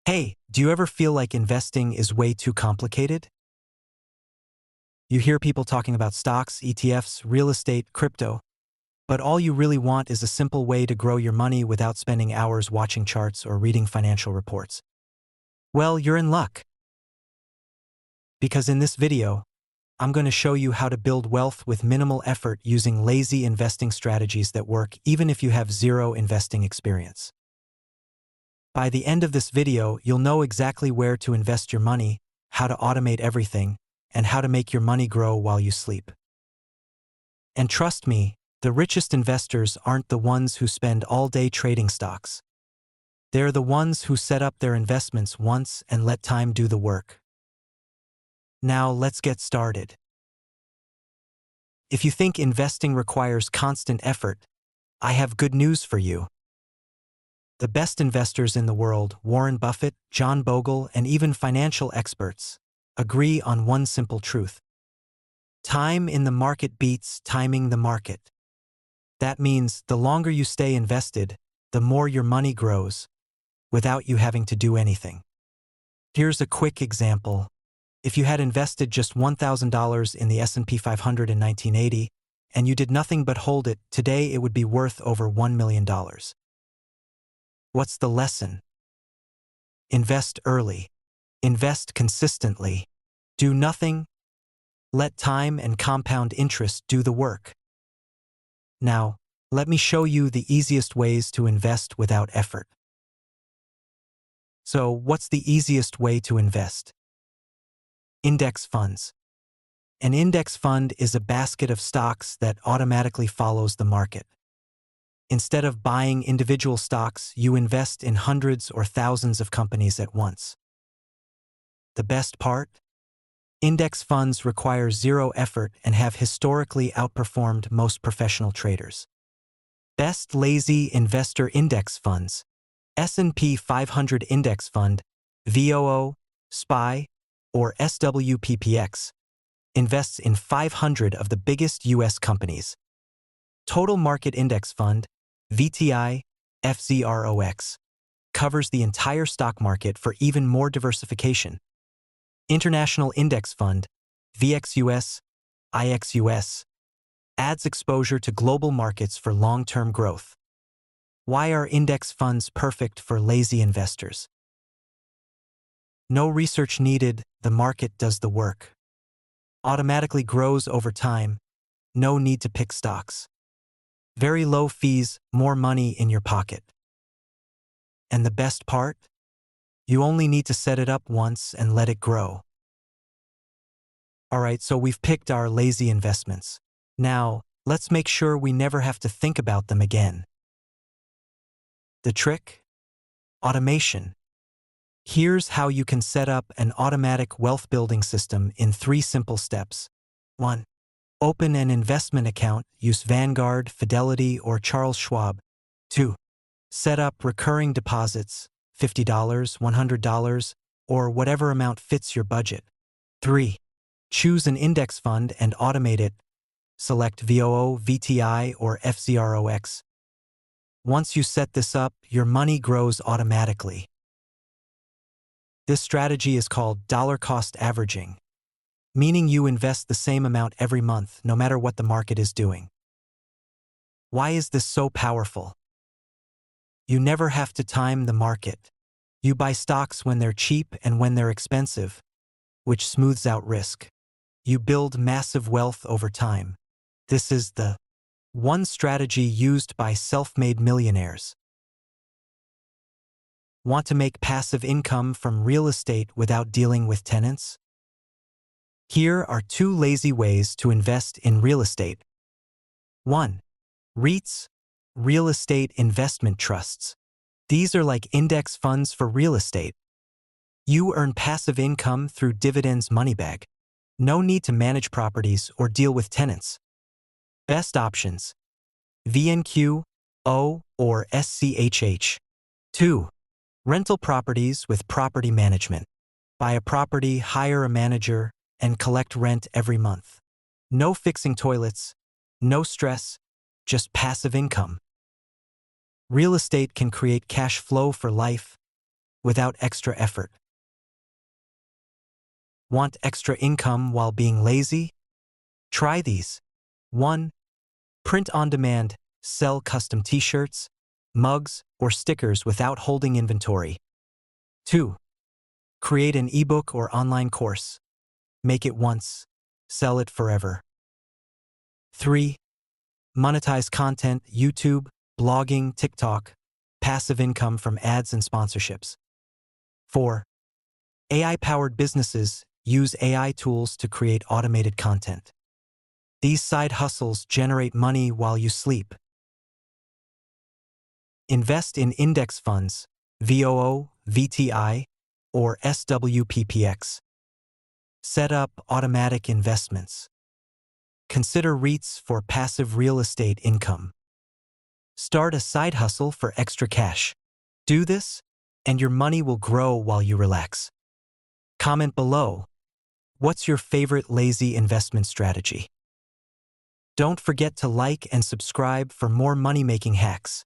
Hey, do you ever feel like investing is way too complicated? You hear people talking about stocks, ETFs, real estate, crypto, but all you really want is a simple way to grow your money without spending hours watching charts or reading financial reports. Well, you're in luck. Because in this video, I'm going to show you how to build wealth with minimal effort using lazy investing strategies that work even if you have zero investing experience. By the end of this video, you'll know exactly where to invest your money, how to automate everything, and how to make your money grow while you sleep. And trust me, the richest investors aren't the ones who spend all day trading stocks. They're the ones who set up their investments once and let time do the work. Now let's get started. If you think investing requires constant effort, I have good news for you. The best investors in the world, Warren Buffett, John Bogle, and even financial experts, agree on one simple truth. Time in the market beats timing the market. That means the longer you stay invested, the more your money grows, without you having to do anything. Here's a quick example. If you had invested just $1,000 in the S&P 500 in 1980, and you did nothing but hold it, today it would be worth over $1 million. What's the lesson? Invest early. Invest consistently. Do nothing. Let time and compound interest do the work. Now, let me show you the easiest ways to invest without effort. So, what's the easiest way to invest? Index funds. An index fund is a basket of stocks that automatically follows the market. Instead of buying individual stocks, you invest in hundreds or thousands of companies at once. The best part? Index funds require zero effort and have historically outperformed most professional traders. Best lazy investor index funds: S&P 500 Index Fund, VOO, SPY, or SWPPX, invests in 500 of the biggest U.S. companies. Total Market Index Fund, VTI, FZROX, covers the entire stock market for even more diversification. International Index Fund, VXUS, IXUS, adds exposure to global markets for long-term growth. Why are index funds perfect for lazy investors? No research needed, the market does the work. Automatically grows over time, no need to pick stocks. Very low fees, more money in your pocket. And the best part? You only need to set it up once and let it grow. Alright, so we've picked our lazy investments. Now, let's make sure we never have to think about them again. The trick? Automation. Here's how you can set up an automatic wealth-building system in 3 simple steps. 1. Open an investment account, use Vanguard, Fidelity, or Charles Schwab. 2. Set up recurring deposits, $50, $100, or whatever amount fits your budget. 3. Choose an index fund and automate it. Select VOO, VTI, or FZROX. Once you set this up, your money grows automatically. This strategy is called dollar-cost averaging, meaning you invest the same amount every month, no matter what the market is doing. Why is this so powerful? You never have to time the market. You buy stocks when they're cheap and when they're expensive, which smooths out risk. You build massive wealth over time. This is the one strategy used by self-made millionaires. Want to make passive income from real estate without dealing with tenants? Here are 2 lazy ways to invest in real estate. 1. REITs, real estate investment trusts. These are like index funds for real estate. You earn passive income through dividends money bag. No need to manage properties or deal with tenants. Best options: VNQ, O, or SCHH. 2. Rental properties with property management. Buy a property, hire a manager, and collect rent every month. No fixing toilets, no stress, just passive income. Real estate can create cash flow for life without extra effort. Want extra income while being lazy? Try these. 1. Print on demand. Sell custom t-shirts, mugs, or stickers without holding inventory. 2. Create an ebook or online course. Make it once, sell it forever. 3. Monetize content, YouTube, blogging, TikTok, passive income from ads and sponsorships. 4. AI-powered businesses use AI tools to create automated content. These side hustles generate money while you sleep. Invest in index funds, VOO, VTI, or SWPPX. Set up automatic investments. Consider REITs for passive real estate income. Start a side hustle for extra cash. Do this, and your money will grow while you relax. Comment below. What's your favorite lazy investment strategy? Don't forget to like and subscribe for more money-making hacks.